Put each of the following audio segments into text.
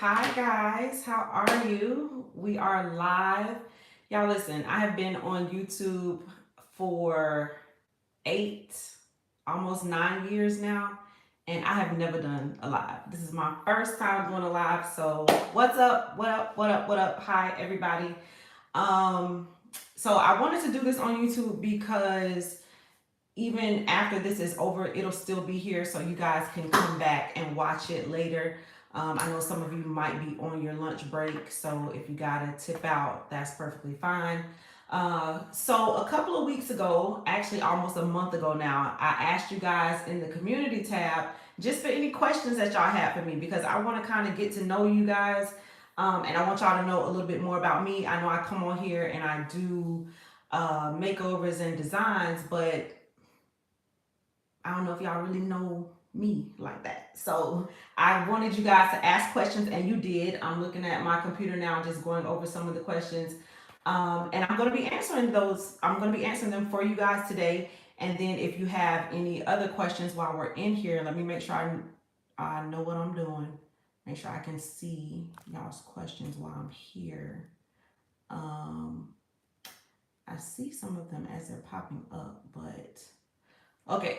Hi guys, how are you? We are live. Y'all listen, I have been on YouTube for 8, almost 9 years now, and I have never done a live. This is my first time doing a live, so what's up? What up? What up? What up? Hi everybody. Um, so I wanted to do this on YouTube because even after this is over, it'll still be here so you guys can come back and watch it later. I know some of you might be on your lunch break, so if you gotta tip out, that's perfectly fine. So a couple of weeks ago, actually almost a month ago now, I asked you guys in the community tab just for any questions that y'all have for me because I want to kind of get to know you guys, and I want y'all to know a little bit more about me. I know I come on here and I do makeovers and designs, but I don't know if y'all really know me like that. So I wanted you guys to ask questions, and you did. I'm looking at my computer now, just going over some of the questions. And I'm going to be answering those. I'm going to be answering them for you guys today. And then if you have any other questions while we're in here, let me make sure I know what I'm doing. Make sure I can see y'all's questions while I'm here. Um, I see some of them as they're popping up, but okay.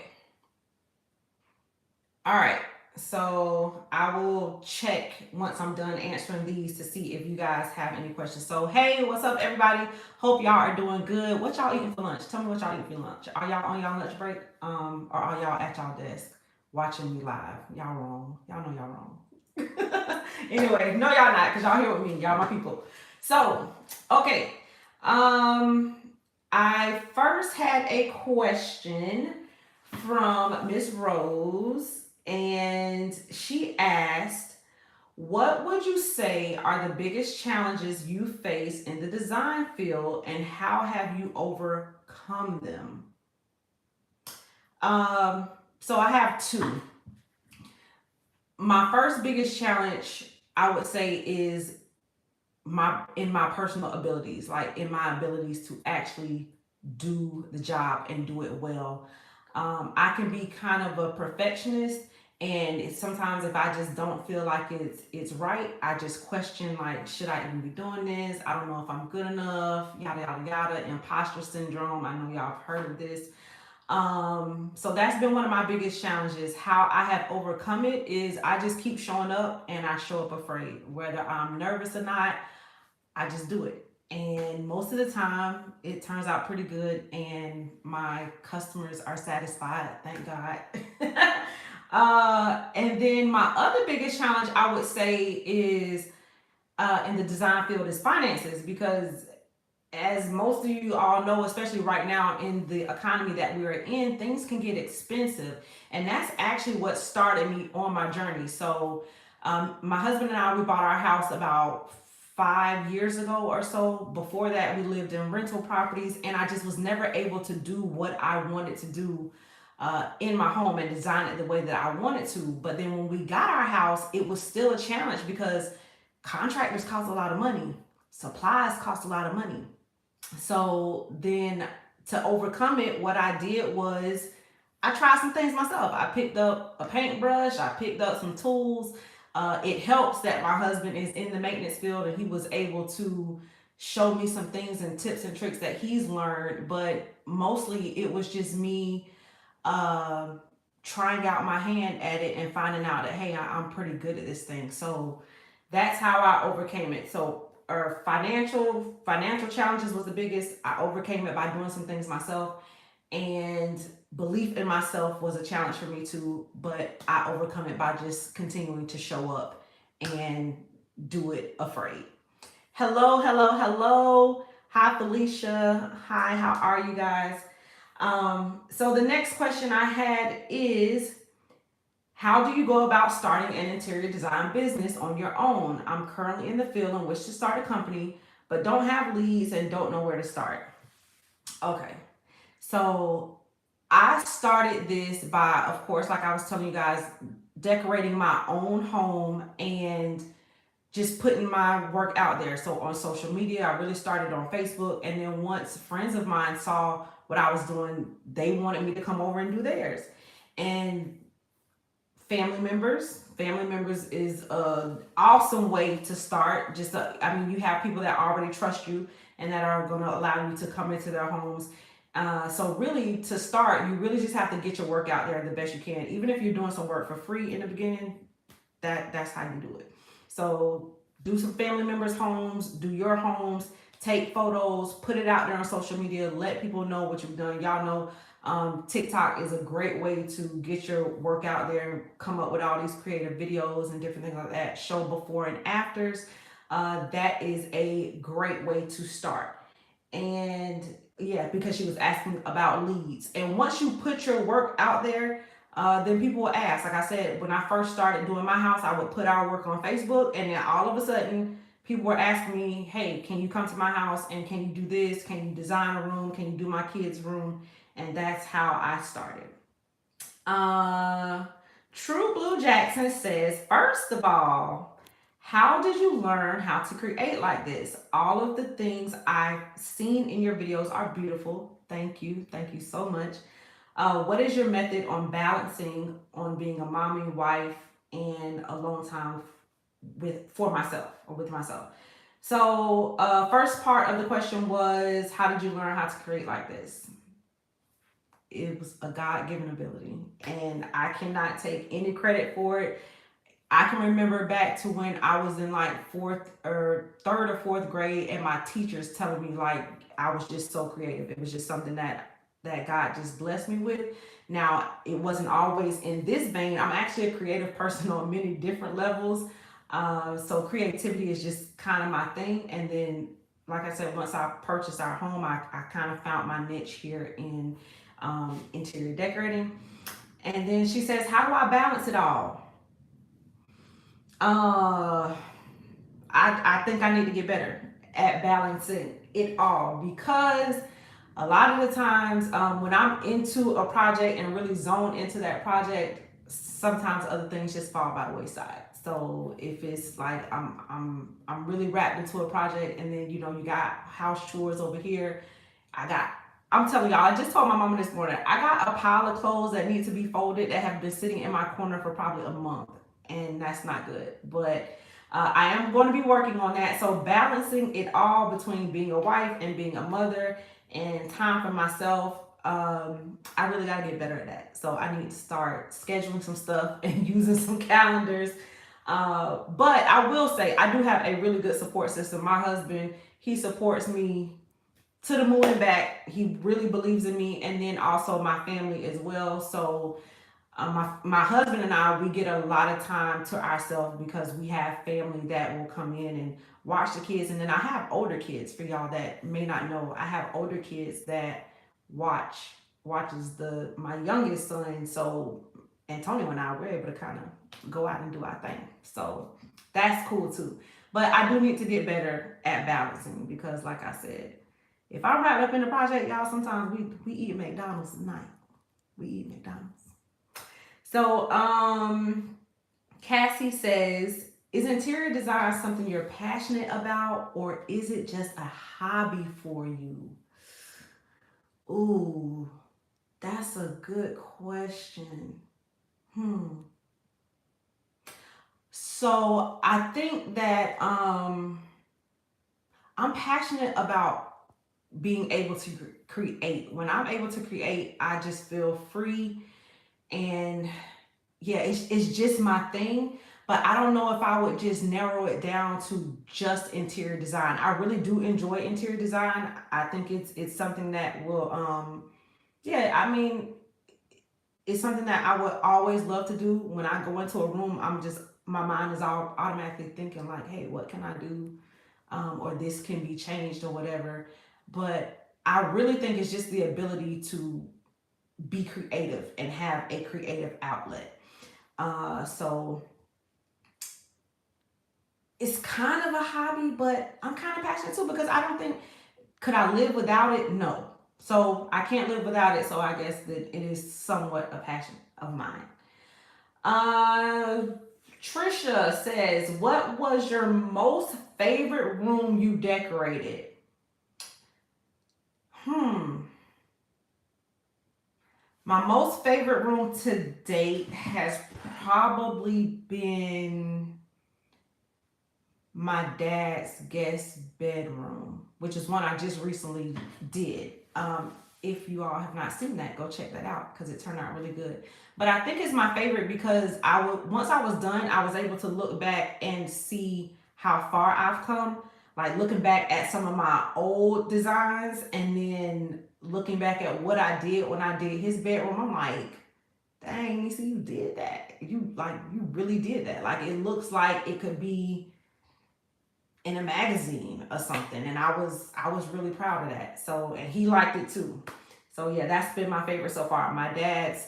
All right, so I will check once I'm done answering these to see if you guys have any questions. So, hey, what's up, everybody? Hope y'all are doing good. What y'all eating for lunch? Tell me what y'all eating for lunch. Are y'all on y'all lunch break? Or are y'all at y'all desk watching me live? Y'all wrong. Y'all know y'all wrong. Anyway, no, y'all not, because y'all here with me. Y'all my people. So, okay. I first had a question from Miss Rose, and she asked, what would you say are the biggest challenges you face in the design field and how have you overcome them? So I have two. My first biggest challenge, I would say, is my personal abilities, like in my abilities to actually do the job and do it well. I can be kind of a perfectionist, and sometimes if I just don't feel like it's right, I just question, like, should I even be doing this? I don't know if I'm good enough. Yada yada yada. Imposter syndrome. I know y'all have heard of this. So that's been one of my biggest challenges. How I have overcome it is I just keep showing up, and I show up afraid, whether I'm nervous or not. I just do it. And most of the time, it turns out pretty good, and my customers are satisfied. Thank God. And then my other biggest challenge, I would say, is in the design field is finances, because as most of you all know, especially right now in the economy that we're in, things can get expensive. And that's actually what started me on my journey. So, my husband and I, we bought our house about 5 years ago or so. Before that, we lived in rental properties, and I just was never able to do what I wanted to do in my home and design it the way that I wanted to. But then when we got our house, it was still a challenge because contractors cost a lot of money, supplies cost a lot of money. So then to overcome it, what I did was I tried some things myself. I picked up a paintbrush, I picked up some tools. It helps that my husband is in the maintenance field and he was able to show me some things and tips and tricks that he's learned. But mostly it was just me uh, trying out my hand at it and finding out that, hey, I'm pretty good at this thing. So that's how I overcame it. So financial challenges was the biggest. I overcame it by doing some things myself, and belief in myself was a challenge for me too, but I overcome it by just continuing to show up and do it afraid. Hello, hello, hello. Hi, Felicia. Hi, how are you guys? So the next question I had is, how do you go about starting an interior design business on your own? I'm currently in the field and wish to start a company, but don't have leads and don't know where to start. Okay, so I started this by, of course, like I was telling you guys, decorating my own home and just putting my work out there. So on social media, I really started on Facebook. And then once friends of mine saw what I was doing, they wanted me to come over and do theirs. And family members. Family members is an awesome way to start. Just, I mean, you have people that already trust you and that are going to allow you to come into their homes. So really, to start, you really just have to get your work out there the best you can. Even if you're doing some work for free in the beginning, that's how you do it. So do some family members' homes, do your homes, take photos, put it out there on social media, let people know what you've done. Y'all know TikTok is a great way to get your work out there, come up with all these creative videos and different things like that, show before and afters. That is a great way to start. And yeah, because she was asking about leads. And once you put your work out there, then people will ask. Like I said, when I first started doing my house, I would put our work on Facebook, and then all of a sudden, people were asking me, "Hey, can you come to my house and can you do this? Can you design a room? Can you do my kids' room?" And that's how I started. Uh, True Blue Jackson says, first of all, how did you learn how to create like this? All of the things I've seen in your videos are beautiful. Thank you. Thank you so much. What is your method on balancing on being a mommy, wife, and alone time for myself or with myself? So, first part of the question was, how did you learn how to create like this? It was a God-given ability, and I cannot take any credit for it. I can remember back to when I was in like fourth or third or fourth grade, and my teachers telling me like I was just so creative. It was just something that God just blessed me with. Now, it wasn't always in this vein. I'm actually a creative person on many different levels. So creativity is just kind of my thing. And then, like I said, once I purchased our home, I kind of found my niche here in interior decorating. And then she says, how do I balance it all? Uh, I think I need to get better at balancing it all, because a lot of the times when I'm into a project and really zone into that project, sometimes other things just fall by the wayside. So if it's like I'm really wrapped into a project, and then you got house chores over here, I'm telling y'all, I just told my mama this morning, I got a pile of clothes that need to be folded that have been sitting in my corner for probably a month, and that's not good. But I am going to be working on that. So balancing it all between being a wife and being a mother and time for myself, I really got to get better at that. So I need to start scheduling some stuff and using some calendars. But I will say, I do have a really good support system. My husband, he supports me to the moon and back. He really believes in me, and then also my family as well. So my husband and I, we get a lot of time to ourselves because we have family that will come in and watch the kids. And then I have older kids, for y'all that may not know. I have older kids that watches my youngest son. So Antonio and I were able to kind of go out and do our thing. So that's cool too. But I do need to get better at balancing, because like I said, if I'm wrapped up in the project, y'all, sometimes we eat McDonald's tonight. We eat McDonald's. So, Cassie says, is interior design something you're passionate about, or is it just a hobby for you? Ooh, that's a good question. So I think that I'm passionate about being able to create. When I'm able to create, I just feel free, and yeah, it's just my thing. But I don't know if I would just narrow it down to just interior design. I really do enjoy interior design. I think it's something that will yeah, I mean, it's something that I would always love to do. When I go into a room, my mind is all automatically thinking like, hey, what can I do? Or this can be changed or whatever. But I really think it's just the ability to be creative and have a creative outlet. So it's kind of a hobby, but I'm kind of passionate too, because I don't think, could I live without it? No. So I can't live without it. So I guess that it is somewhat a passion of mine. Trisha says, what was your most favorite room you decorated? My most favorite room to date has probably been my dad's guest bedroom, which is one I just recently did. If you all have not seen that, go check that out because it turned out really good. But I think it's my favorite because once I was done, I was able to look back and see how far I've come. Like looking back at some of my old designs and then looking back at what I did when I did his bedroom, I'm like, dang, Nisa, you did that. You really did that. Like it looks like it could be in a magazine or something, and I was really proud of that. So, and he liked it too. So yeah, that's been my favorite so far. My dad's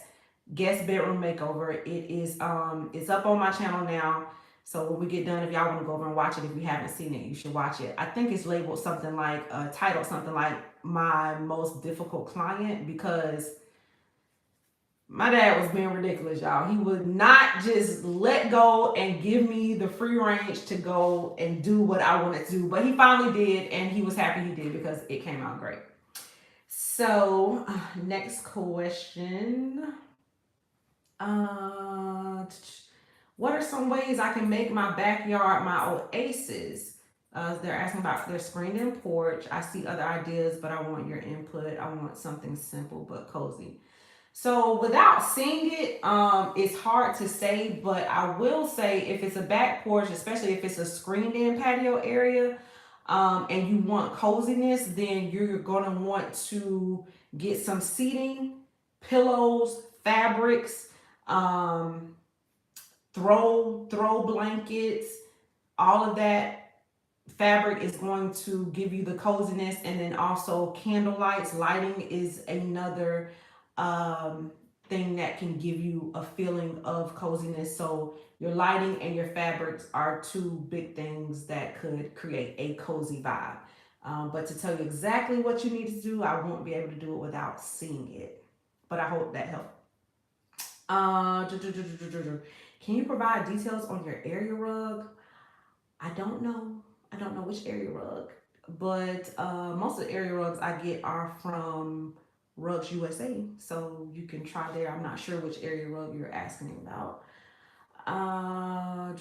guest bedroom makeover. It's up on my channel now. So when we get done, if y'all want to go over and watch it, if you haven't seen it, you should watch it. I think it's labeled something like titled something like my most difficult client, because my dad was being ridiculous, y'all. He would not just let go and give me the free range to go and do what I wanted to do. But he finally did, and he was happy he did because it came out great. So, next question. What are some ways I can make my backyard my oasis? They're asking about their screened-in porch. I see other ideas, but I want your input. I want something simple but cozy. So without seeing it, it's hard to say, but I will say if it's a back porch, especially if it's a screened in patio area, and you want coziness, then you're gonna want to get some seating, pillows, fabrics, throw blankets, all of that fabric is going to give you the coziness, and then also candle lights. Lighting is another thing that can give you a feeling of coziness. So your lighting and your fabrics are two big things that could create a cozy vibe. But to tell you exactly what you need to do, I won't be able to do it without seeing it. But I hope that helped. Can you provide details on your area rug? I don't know. I don't know which area rug, but most of the area rugs I get are from Rugs USA, so you can try there. I'm not sure which area rug you're asking about. Someone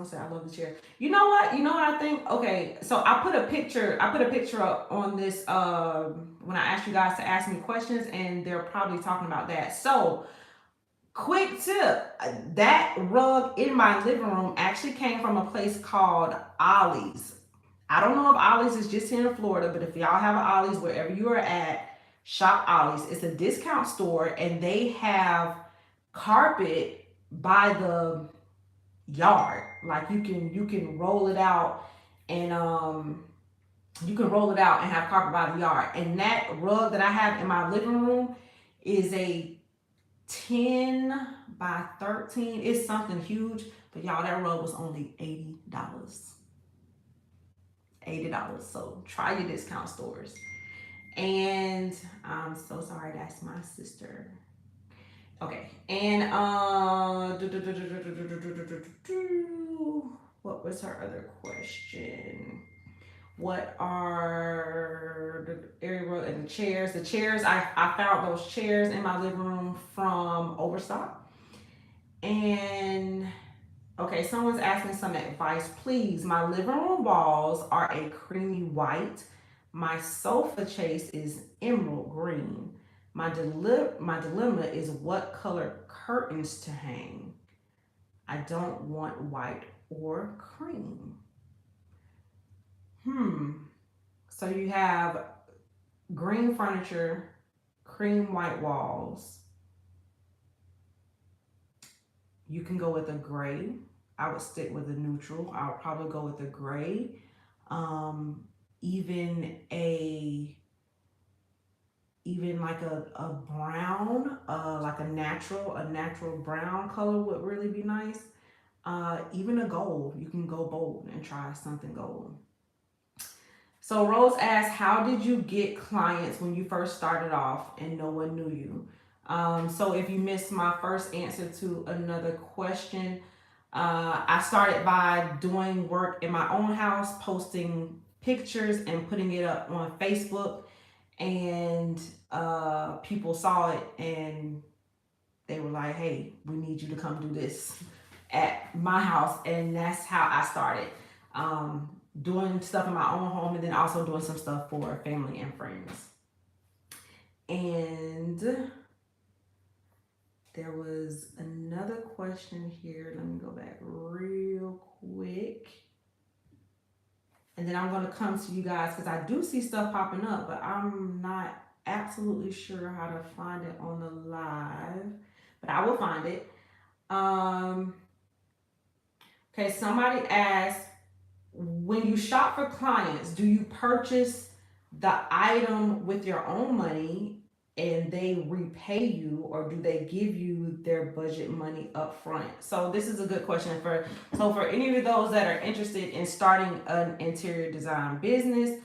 said I love the chair. You know what? You know what I think? Okay, so I put a picture. I put a picture up on this when I asked you guys to ask me questions, and they're probably talking about that. So quick tip, that rug in my living room actually came from a place called Ollie's. I don't know if Ollie's is just here in Florida, but if y'all have an Ollie's wherever you are at, shop Ollie's. It's a discount store, and they have carpet by the yard. Like you can roll it out, and you can roll it out and have carpet by the yard. And that rug that I have in my living room is a 10 by 13. It's something huge, but y'all, that rug was only $80. $80. So try your discount stores. And I'm so sorry, that's my sister. Okay, and what was her other question? What are the area rug and the chairs? The chairs, I found those chairs in my living room from Overstock. And okay, someone's asking some advice. Please, my living room walls are a creamy white. My sofa chase is emerald green. My dilemma is what color curtains to hang. I don't want white or cream. So you have green furniture, cream white walls. You can go with a gray. I would stick with a neutral. I would probably go with a gray. Even like a brown, like a natural brown color would really be nice. Even a gold. You can go bold and try something gold. So Rose asked, how did you get clients when you first started off and no one knew you? So if you missed my first answer to another question, I started by doing work in my own house, posting pictures and putting it up on Facebook, and people saw it and they were like, hey, we need you to come do this at my house. And that's how I started doing stuff in my own home, and then also doing some stuff for family and friends. And there was another question here. Let me go back real quick. And then I'm going to come to you guys because I do see stuff popping up, but I'm not absolutely sure how to find it on the live. But I will find it. Okay, somebody asked, when you shop for clients, do you purchase the item with your own money and they repay you, or do they give you their budget money up front? So this is a good question for any of those that are interested in starting an interior design business.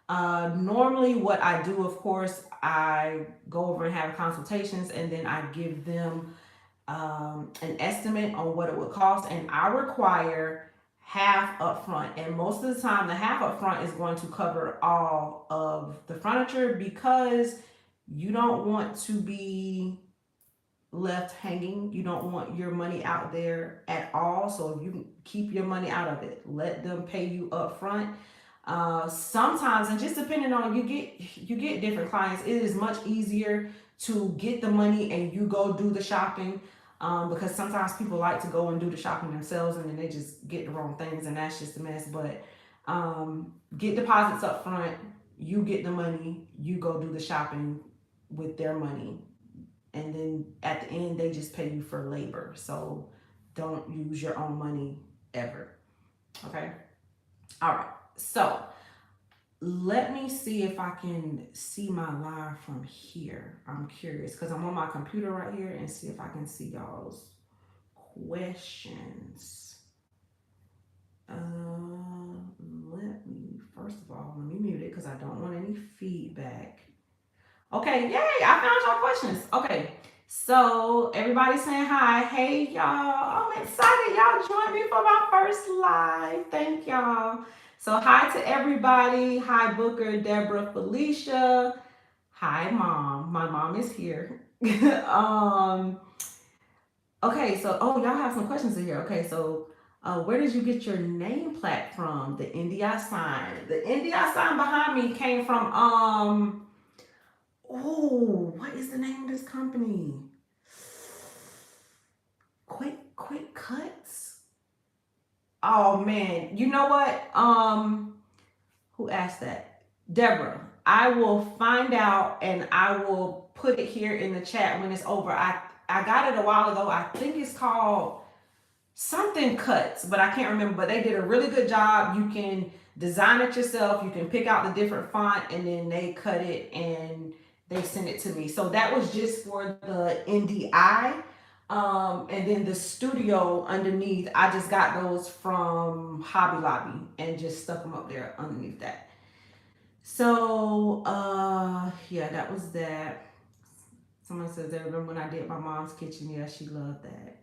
Normally what I do, of course, I go over and have consultations, and then I give them an estimate on what it would cost, and I require half upfront. And most of the time, the half upfront is going to cover all of the furniture, because you don't want to be left hanging. You don't want your money out there at all. So if you can keep your money out of it, let them pay you up front. Sometimes, and just depending on, you get different clients, it is much easier to get the money and you go do the shopping, because sometimes people like to go and do the shopping themselves, and then they just get the wrong things, and that's just a mess. But get deposits up front, you get the money, you go do the shopping with their money, and then at the end they just pay you for labor. So don't use your own money ever. Okay. All right. So let me see if I can see my live from here. I'm curious because I'm on my computer right here, and see if I can see y'all's questions. First of all, let me mute it because I don't want any feedback. Okay, yay, I found y'all questions. Okay, so everybody's saying hi. Hey, y'all, I'm excited. Y'all joined me for my first live. Thank y'all. So hi to everybody. Hi, Booker, Deborah, Felicia. Hi, Mom. My mom is here. Okay, so, y'all have some questions in here. Okay, so where did you get your name plaque from? The NDI sign. The NDI sign behind me came from, what is the name of this company? Quick Cuts? Oh man, you know what? Who asked that? Deborah. I will find out and I will put it here in the chat when it's over. I got it a while ago. I think it's called something Cuts, but I can't remember. But they did a really good job. You can design it yourself. You can pick out the different font, and then they cut it and they sent it to me. So that was just for the NDI. And then the studio underneath, I just got those from Hobby Lobby and just stuck them up there underneath that. So, yeah, that was that. Someone says they remember when I did my mom's kitchen. Yeah, she loved that.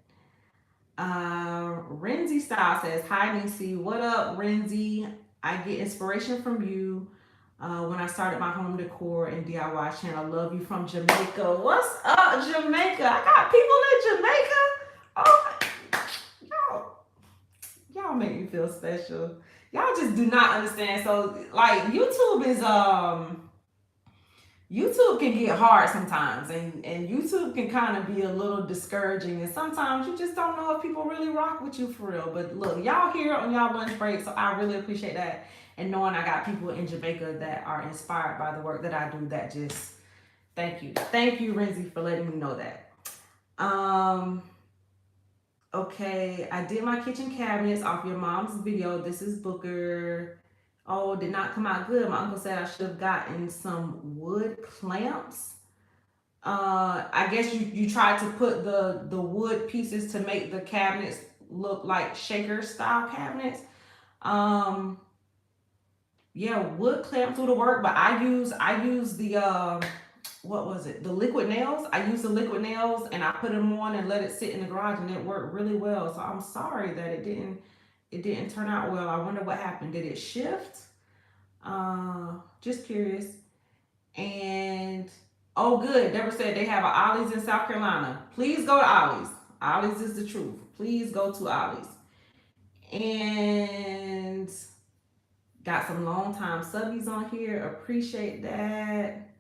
Renzi Style says, hi, Nisi. What up, Renzi? I get inspiration from you when I started my home decor and DIY channel. Love you from Jamaica. What's up, Jamaica? I got people in Jamaica. Oh, y'all make me feel special. Y'all just do not understand. So, like, YouTube can get hard sometimes, and YouTube can kind of be a little discouraging, and sometimes you just don't know if people really rock with you for real. But look, y'all here on y'all lunch break, so I really appreciate that, and knowing I got people in Jamaica that are inspired by the work that I do. That just thank you, Renzi, for letting me know that. Okay, I did my kitchen cabinets off your mom's video. This is Booker. Oh, did not come out good. My uncle said I should have gotten some wood clamps. I guess you tried to put the wood pieces to make the cabinets look like shaker style cabinets. Yeah, wood clamps would work, but I use the what was it? The liquid nails. I used the liquid nails and I put them on and let it sit in the garage, and it worked really well. So I'm sorry that it didn't turn out well. I wonder what happened. Did it shift? Just curious. And Oh, good. Deborah said they have an Ollie's in South Carolina. Please go to Ollie's. Ollie's is the truth. Please go to Ollie's. And got some long time subbies on here. Appreciate that.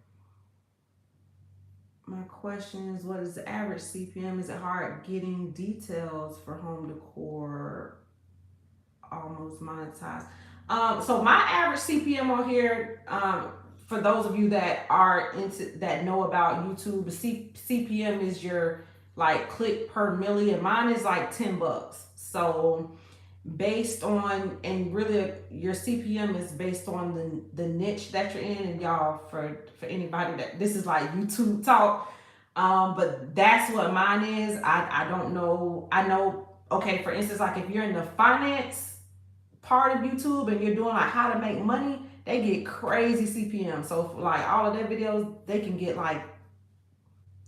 My question is, what is the average CPM? Is it hard getting details for home decor almost monetized? So my average CPM on here, for those of you that are into that know about YouTube, the CPM is your like click per million. Mine is like $10. So based on, and really your CPM is based on the niche that you're in. And y'all, for anybody that this is like YouTube talk, but that's what mine is. I don't know. I know, okay, for instance, like if you're in the finance part of YouTube and you're doing like how to make money, they get crazy CPM. So for like all of their videos, they can get like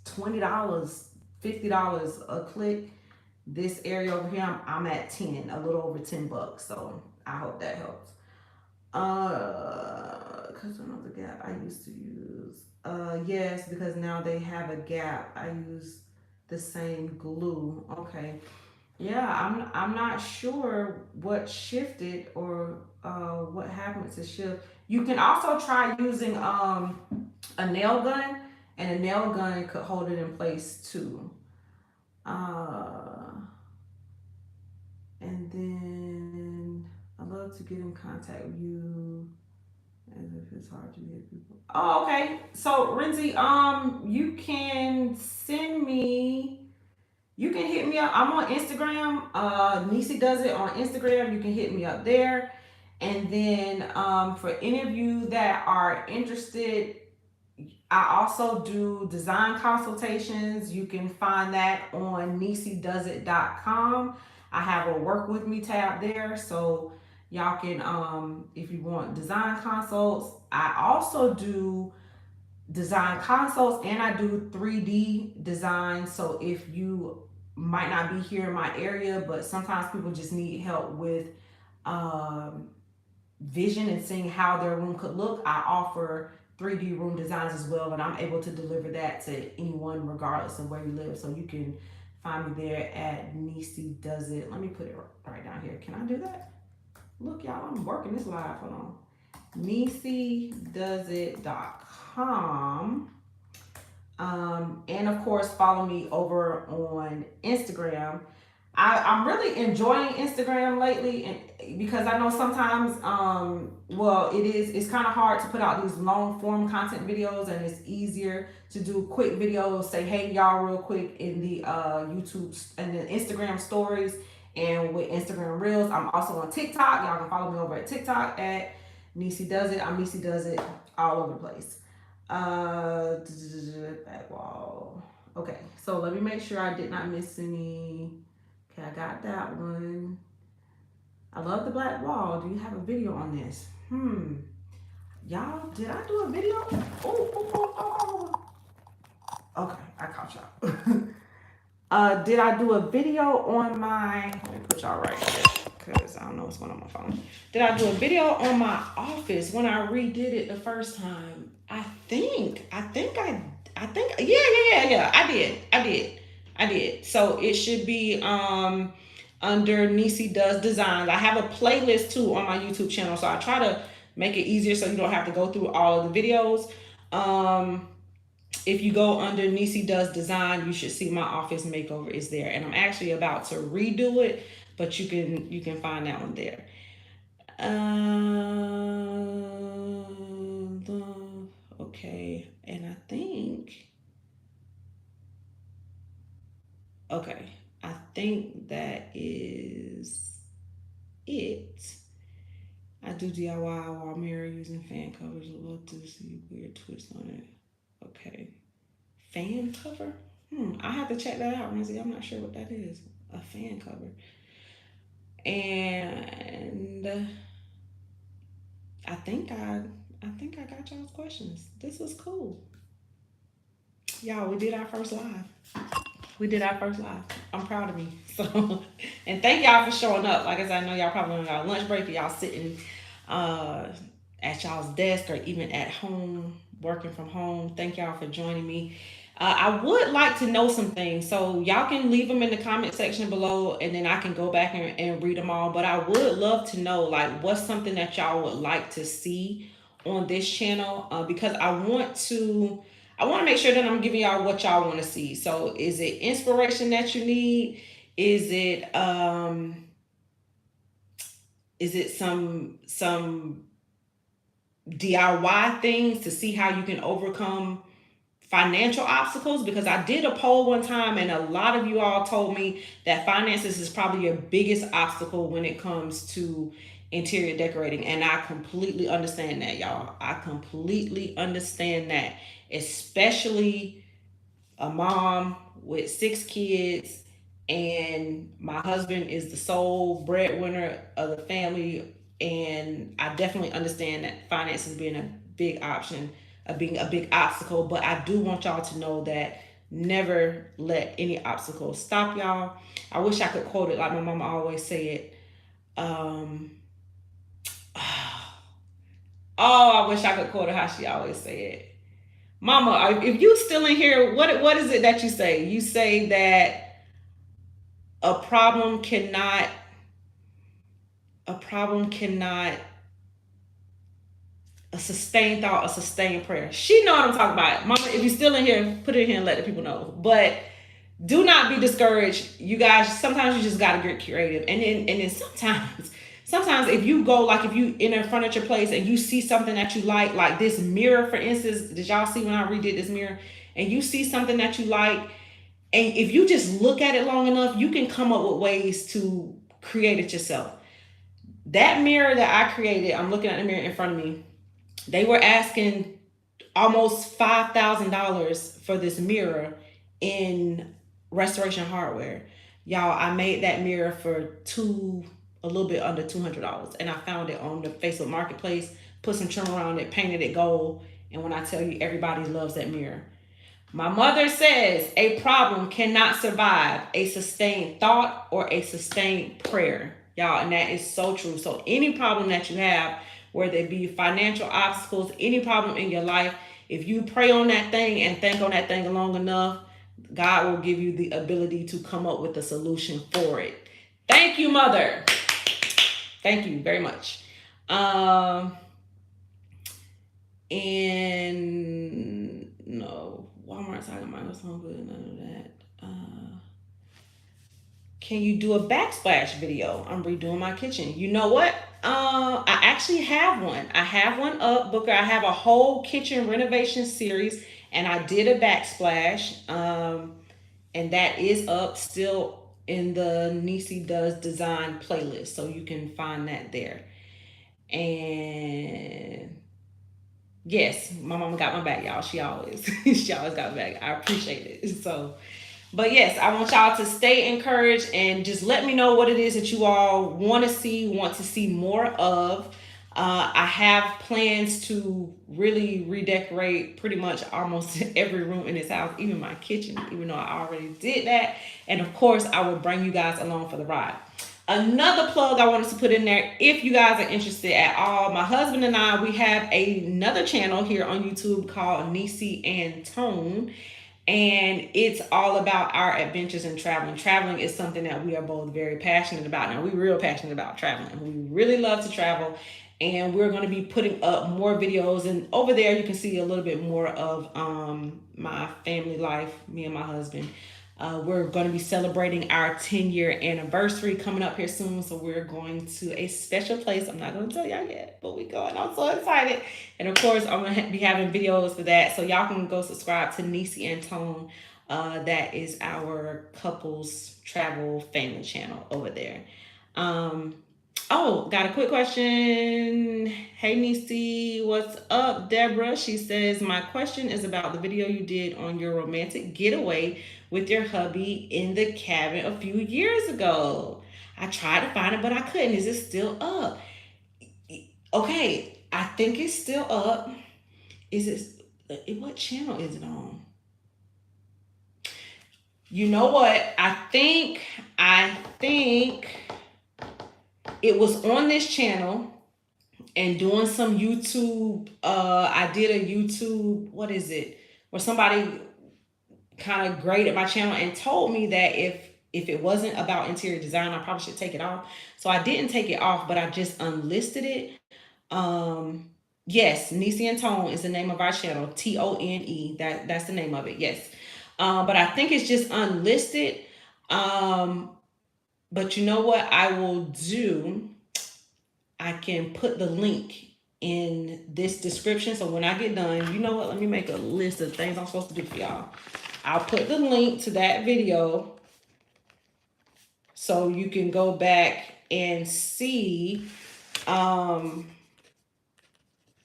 $20, $50 a click. This area over here, I'm at 10, a little over $10. So I hope that helps. Cause another gap I used to use. Yes, because now they have a gap. I use the same glue. Okay. Yeah, I'm not sure what shifted or what happened to shift. You can also try using a nail gun, and a nail gun could hold it in place too. And then I love to get in contact with you as if it's hard to get people. Oh, okay. So Renzi, you can send me. You can hit me up. I'm on Instagram. Nisi does it on Instagram. You can hit me up there. And then for any of you that are interested, I also do design consultations. You can find that on nisidoesit.com. I have a work with me tab there. So y'all can, if you want design consults, I also do design consults and I do 3D design. So if you might not be here in my area, but sometimes people just need help with vision and seeing how their room could look, I offer 3D room designs as well, and I'm able to deliver that to anyone regardless of where you live. So you can find me there at Nisi Does It. Let me put it right down here. Can I do that? Look, y'all, I'm working this live. Hold on. nisidoesit.com. And of course, follow me over on Instagram. I'm really enjoying Instagram lately, and because I know sometimes, well, it's kind of hard to put out these long form content videos, and it's easier to do quick videos, say hey y'all real quick in the YouTube and the Instagram stories, and with Instagram Reels. I'm also on TikTok. Y'all can follow me over at TikTok at Nisi Does It. I'm Nisi Does It all over the place. Back wall. Okay, so let me make sure I did not miss any. Okay, I got that one. I love the black wall. Do you have a video on this? Y'all, did I do a video? Oh. Okay, I caught y'all. Did I do a video on my, let me put y'all right here because I don't know what's going on my phone. Did I do a video on my office when I redid it the first time? I think, yeah, I did. So it should be under Nisi Does Designs. I have a playlist too on my YouTube channel, so I try to make it easier so you don't have to go through all of the videos. If you go under Nisi Does Design, you should see my office makeover is there, and I'm actually about to redo it, but you can find that one there. Okay, and I think, okay, I think that is it. I do DIY wall mirror using fan covers. I'd love to see weird twists on it. Okay, fan cover? I have to check that out, Renzi. I'm not sure what that is. A fan cover. And I think I got y'all's questions. This was cool. Y'all, we did our first live. I'm proud of me. So, and thank y'all for showing up. Like I said, I know y'all probably on y'all lunch break, y'all sitting at y'all's desk or even at home working from home. Thank y'all for joining me. I would like to know some things, so y'all can leave them in the comment section below, and then I can go back and read them all. But I would love to know, like, what's something that y'all would like to see on this channel, because I want to make sure that I'm giving y'all what y'all want to see. So, is it inspiration that you need? Is it some DIY things to see how you can overcome financial obstacles? Because I did a poll one time and a lot of you all told me that finances is probably your biggest obstacle when it comes to interior decorating, and I completely understand that, y'all. I completely understand that, especially a mom with 6 kids, and my husband is the sole breadwinner of the family. And I definitely understand that finances being a big option, being a big obstacle. But I do want y'all to know that never let any obstacle stop y'all. I wish I could quote it like my mama always say it. Um, oh, I wish I could quote it how she always say it. Mama, if you still in here, what is it that you say? You say that a problem cannot a problem cannot a sustained thought, a sustained prayer. She know what I'm talking about. Mama, if you're still in here, put it in here and let the people know. But do not be discouraged. You guys, sometimes you just gotta get creative. And then sometimes if you go, like, if you in a furniture place and you see something that you like this mirror, for instance. Did y'all see when I redid this mirror? And you see something that you like, and if you just look at it long enough, you can come up with ways to create it yourself. That mirror that I created, I'm looking at the mirror in front of me. They were asking almost $5,000 for this mirror in Restoration Hardware. Y'all, I made that mirror for a little bit under $200, and I found it on the Facebook Marketplace. Put some trim around it, painted it gold, and when I tell you, everybody loves that mirror. My mother says a problem cannot survive a sustained thought or a sustained prayer. Y'all, and that is so true. So any problem that you have, whether it be financial obstacles, any problem in your life, if you pray on that thing and think on that thing long enough, God will give you the ability to come up with a solution for it. Thank you, Mother. Thank you very much. And no, Walmart's talking about what's home good, none of that. Can you do a backsplash video? I'm redoing my kitchen. You know what? I actually have one. I have one up, Booker. I have a whole kitchen renovation series, and I did a backsplash. And that is up still in the Nisi Does Design playlist, so you can find that there. And yes, my mama got my back, y'all. She always got my back. I appreciate it. So, but yes, I want y'all to stay encouraged and just let me know what it is that you all want to see more of. I have plans to really redecorate pretty much almost every room in this house, even my kitchen, even though I already did that. And of course, I will bring you guys along for the ride. Another plug I wanted to put in there, if you guys are interested at all, my husband and I, we have another channel here on YouTube called Nisi and Tone. And it's all about our adventures in traveling. Traveling is something that we are both very passionate about. Now, we're real passionate about traveling. We really love to travel. And we're going to be putting up more videos. And over there, you can see a little bit more of my family life, me and my husband. We're going to be celebrating our 10-year anniversary coming up here soon. So we're going to a special place. I'm not going to tell y'all yet, but we're going. I'm so excited. And of course, I'm going to be having videos for that. So y'all can go subscribe to Nisi and Tone. That is our couples travel family channel over there. Oh, got a quick question. Hey, Nisi, what's up, Deborah? She says, my question is about the video you did on your romantic getaway with your hubby in the cabin a few years ago. I tried to find it, but I couldn't. Is it still up? Okay, I think it's still up. Is it, what channel is it on? You know what? I think it was on this channel, and doing some YouTube. I did a YouTube, what is it, where somebody kind of graded my channel and told me that if it wasn't about interior design, I probably should take it off. So I didn't take it off, but I just unlisted it. Yes, Nisi and Tone is the name of our channel. TONE. That's the name of it. Yes. But I think it's just unlisted. But you know what I will do? I can put the link in this description. So when I get done, you know what? Let me make a list of things I'm supposed to do for y'all. I'll put the link to that video so you can go back and see.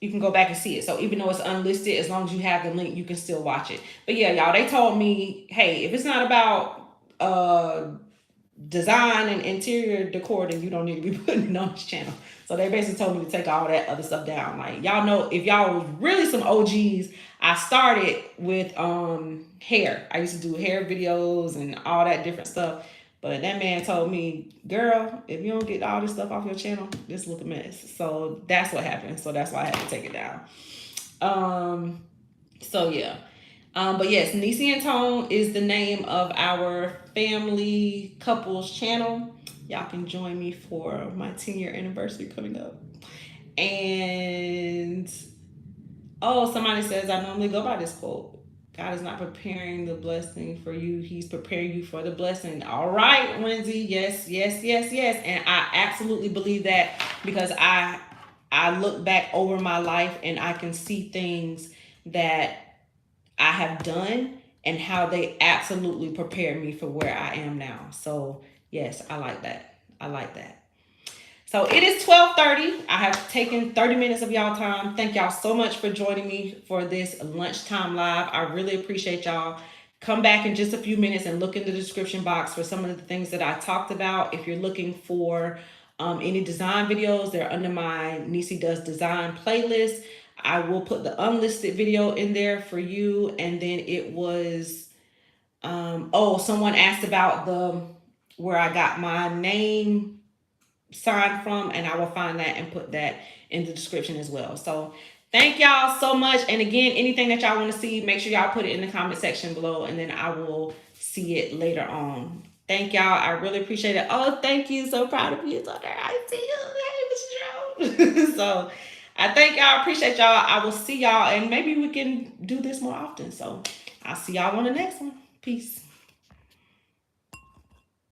You can go back and see it. So even though it's unlisted, as long as you have the link, you can still watch it. But yeah, y'all, they told me, hey, if it's not about design and interior decor, then you don't need to be putting it on this channel. So they basically told me to take all that other stuff down. Like, y'all know, if y'all was really some OGs, I started with hair. I used to do hair videos and all that different stuff. But that man told me, girl, if you don't get all this stuff off your channel, this look a mess. So that's what happened. So that's why I had to take it down. So yeah. But yes, Nisi and Tone is the name of our family couples channel. Y'all can join me for my 10-year anniversary coming up. And oh, somebody says I normally go by this quote. God is not preparing the blessing for you. He's preparing you for the blessing. All right, Lindsay. Yes, yes, yes, yes. And I absolutely believe that, because I look back over my life and I can see things that I have done and how they absolutely prepared me for where I am now. So yes, I like that. I like that. So it is 12:30. I have taken 30 minutes of y'all time. Thank y'all so much for joining me for this lunchtime live. I really appreciate y'all. Come back in just a few minutes and look in the description box for some of the things that I talked about. If you're looking for any design videos, they're under my Nisi Does Design playlist. I will put the unlisted video in there for you. And then it was, someone asked about where I got my name sign from, and I will find that and put that in the description as well. So thank y'all so much. And again, anything that y'all want to see, make sure y'all put it in the comment section below, and then I will see it later on. Thank y'all. I really appreciate it. Oh, thank you. So proud of you. So there, I see you. Hey, Mr. Joe. So I thank y'all. Appreciate y'all. I will see y'all, and maybe we can do this more often. So I'll see y'all on the next one. Peace.